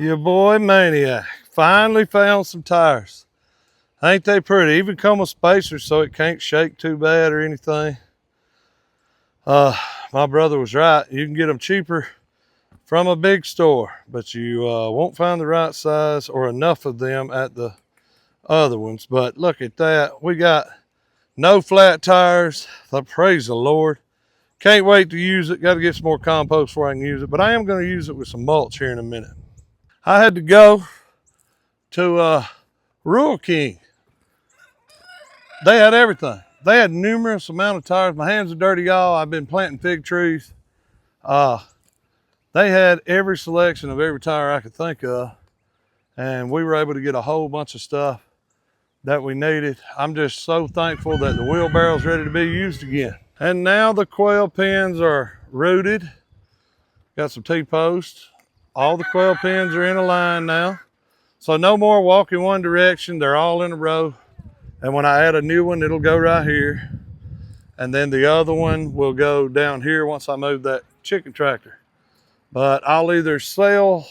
Your boy Maniac finally found some tires. Ain't they pretty? Even come with spacers so it can't shake too bad or anything. My brother was right. You can get them cheaper from a big store, but you won't find the right size or enough of them at the other ones. But look at that. We got no flat tires. Praise the Lord. Can't wait to use it. Got to get some more compost before I can use it. But I am going to use it with some mulch here in a minute. I had to go to Rural King. They had everything. They had numerous amount of tires. My hands are dirty, y'all. I've been planting fig trees. They had every selection of every tire I could think of. And we were able to get a whole bunch of stuff that we needed. I'm just so thankful that the wheelbarrow's ready to be used again. And now the quail pens are rooted. Got some T-posts. All the quail pens are in a line now. So no more walking one direction. They're all in a row. And when I add a new one, it'll go right here. And then the other one will go down here once I move that chicken tractor. But I'll either sell,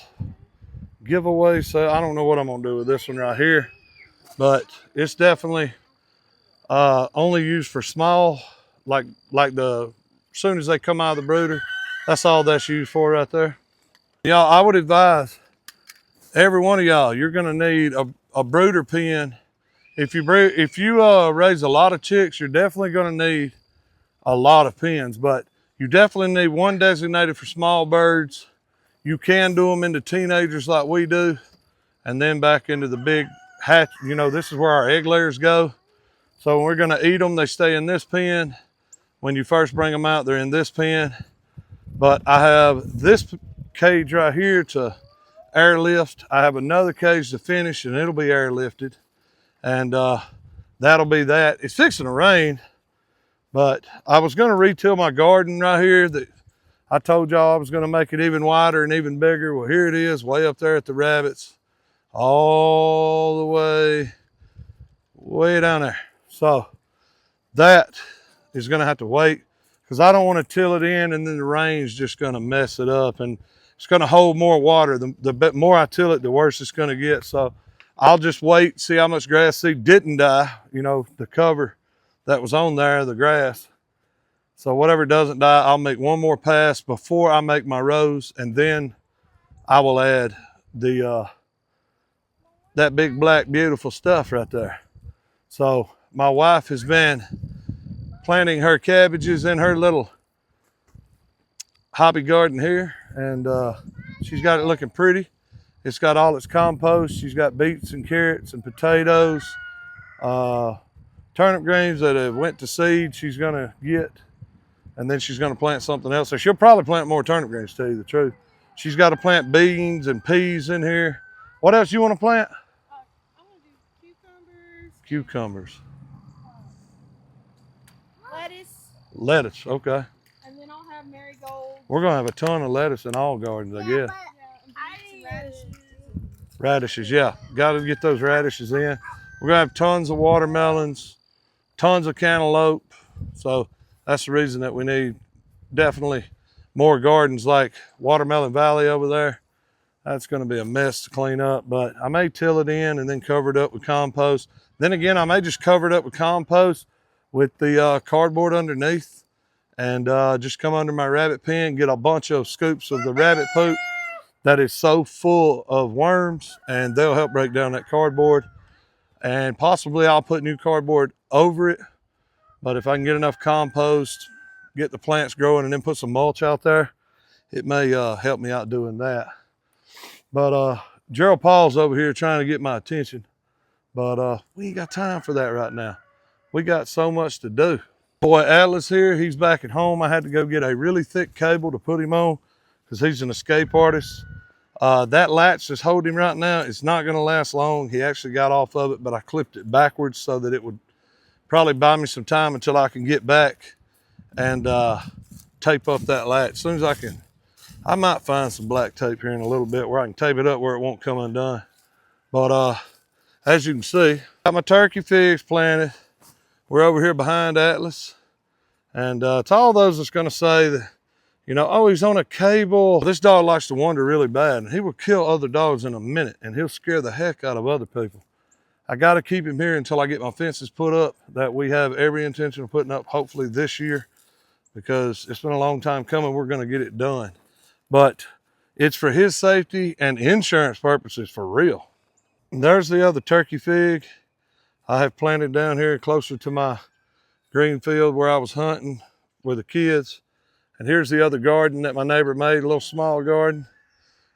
give away, sell. I don't know what I'm gonna do with this one right here. But it's definitely only used for small, like as soon as they come out of the brooder, that's all that's used for right there. Y'all, I would advise every one of y'all, you're gonna need a brooder pen. If you raise a lot of chicks, you're definitely gonna need a lot of pens, but you definitely need one designated for small birds. You can do them into teenagers like we do, and then back into the big hatch. You know, this is where our egg layers go. So when we're gonna eat them, they stay in this pen. When you first bring them out, they're in this pen. But I have this cage right here to airlift. I have another cage to finish, and it'll be airlifted. And that'll be that. It's fixing to rain, but I was gonna retill my garden right here that I told y'all I was gonna make it even wider and even bigger. Well, here it is, way up there at the rabbits, all the way down there. So that is gonna have to wait because I don't want to till it in and then the rain's just gonna mess it up, and it's gonna hold more water. The more I till it, the worse it's gonna get. So I'll just wait, see how much grass seed didn't die, you know, the cover that was on there, the grass. So whatever doesn't die, I'll make one more pass before I make my rows, and then I will add the that big black beautiful stuff right there. So my wife has been planting her cabbages in her little hobby garden here, and she's got it looking pretty. It's got all its compost. She's got beets and carrots and potatoes, turnip greens that have went to seed she's gonna get, and then she's gonna plant something else. So she'll probably plant more turnip greens, to tell you the truth. She's got to plant beans and peas in here. What else you want to plant? I want to do cucumbers. Cucumbers. Lettuce. Lettuce, okay. And then I'll have marigolds. We're gonna have a ton of lettuce in all gardens, I guess. Yeah, and some radishes. Radishes, yeah. Got to get those radishes in. We're gonna have tons of watermelons, tons of cantaloupe. So that's the reason that we need definitely more gardens like Watermelon Valley over there. That's gonna be a mess to clean up, but I may till it in and then cover it up with compost. Then again, I may just cover it up with compost with the cardboard underneath, and just come under my rabbit pen, get a bunch of scoops of the rabbit poop that is so full of worms, and they'll help break down that cardboard. And possibly I'll put new cardboard over it, but if I can get enough compost, get the plants growing, and then put some mulch out there, it may help me out doing that. But Gerald Paul's over here trying to get my attention, but we ain't got time for that right now. We got so much to do. Boy Atlas here, he's back at home. I had to go get a really thick cable to put him on because he's an escape artist. That latch that's holding him right now, it's not gonna last long. He actually got off of it, but I clipped it backwards so that it would probably buy me some time until I can get back and tape up that latch. As soon as I can, I might find some black tape here in a little bit where I can tape it up where it won't come undone. But as you can see, got my turkey figs planted. We're over here behind Atlas. And to all those that's gonna say that, You know, oh, he's on a cable. This dog likes to wander really bad, and he will kill other dogs in a minute, and he'll scare the heck out of other people. I got to keep him here until I get my fences put up that we have every intention of putting up hopefully this year, because it's been a long time coming. We're going to get it done. But it's for his safety and insurance purposes for real. And there's the other turkey fig I have planted down here closer to my green field where I was hunting with the kids. And here's the other garden that my neighbor made, a little small garden.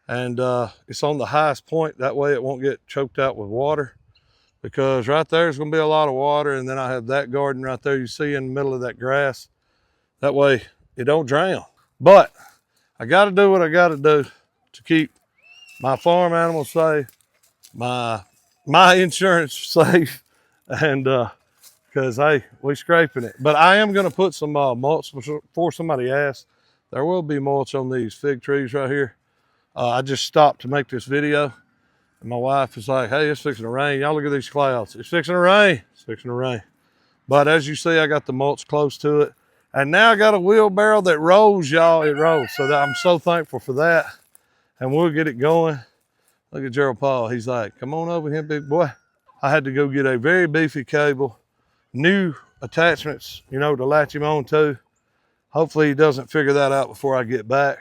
And it's on the highest point. That way it won't get choked out with water, because right there is going to be a lot of water. And then I have that garden right there you see in the middle of that grass. That way it don't drown. But I got to do what I got to do to keep my farm animals safe, my insurance safe, and because, hey, we scraping it. But I am going to put some mulch before somebody asks. There will be mulch on these fig trees right here. I just stopped to make this video. And my wife is like, hey, it's fixing to rain. Y'all look at these clouds. It's fixing to rain. It's fixing to rain. But as you see, I got the mulch close to it. And now I got a wheelbarrow that rolls, y'all. It rolls. So I'm so thankful for that. And we'll get it going. Look at Gerald Paul. He's like, come on over here, big boy. I had to go get a very beefy cable. New attachments, you know, to latch him on to. Hopefully he doesn't figure that out before I get back.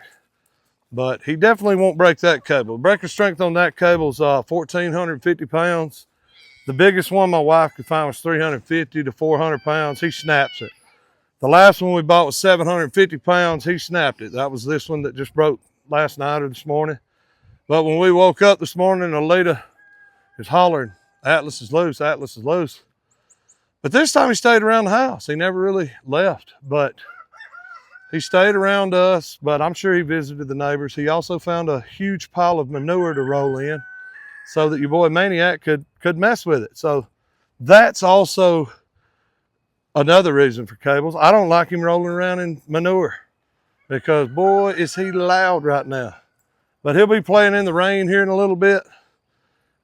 But he definitely won't break that cable. Breaker strength on that cable is 1,450 pounds. The biggest one my wife could find was 350 to 400 pounds. He snaps it. The last one we bought was 750 pounds. He snapped it. That was this one that just broke last night or this morning. But when we woke up this morning, Alita is hollering, Atlas is loose, Atlas is loose. But this time he stayed around the house. He never really left, but he stayed around us, but I'm sure he visited the neighbors. He also found a huge pile of manure to roll in so that your boy Maniac could mess with it. So that's also another reason for cables. I don't like him rolling around in manure because, boy, is he loud right now. But he'll be playing in the rain here in a little bit,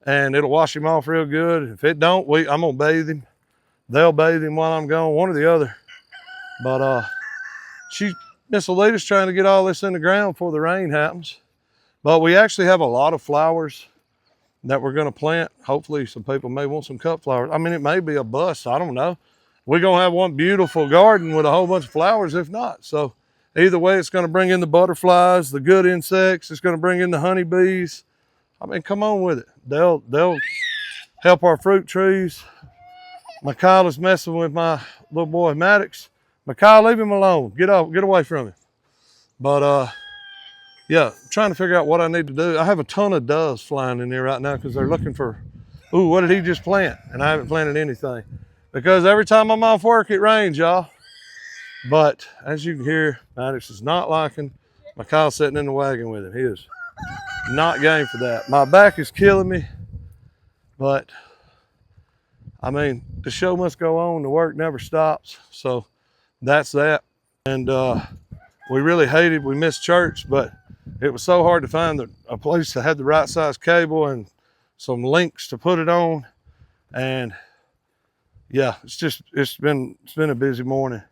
and it'll wash him off real good. If it don't, I'm going to bathe him. They'll bathe him while I'm gone, one or the other. But Miss Alita's trying to get all this in the ground before the rain happens. But we actually have a lot of flowers that we're going to plant. Hopefully some people may want some cut flowers. I mean, it may be a bust. I don't know. We're going to have one beautiful garden with a whole bunch of flowers if not. So either way, it's going to bring in the butterflies, the good insects. It's going to bring in the honeybees. I mean, come on with it. They'll help our fruit trees. Mikayla's messing with my little boy Maddox. Mikayla, leave him alone. Get away from him. But yeah, I'm trying to figure out what I need to do. I have a ton of doves flying in there right now because they're looking for, ooh, what did he just plant? And I haven't planted anything. Because every time I'm off work, it rains, y'all. But as you can hear, Maddox is not liking Mikayla sitting in the wagon with him. He is not game for that. My back is killing me, but I mean, the show must go on. The work never stops. So that's that. And we really hated, we missed church, but it was so hard to find a place that had the right size cable and some links to put it on. And yeah, it's been a busy morning.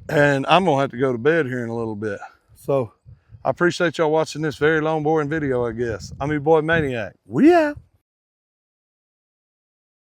And I'm gonna have to go to bed here in a little bit. So I appreciate y'all watching this very long, boring video, I guess. I'm your boy Maniac. We out.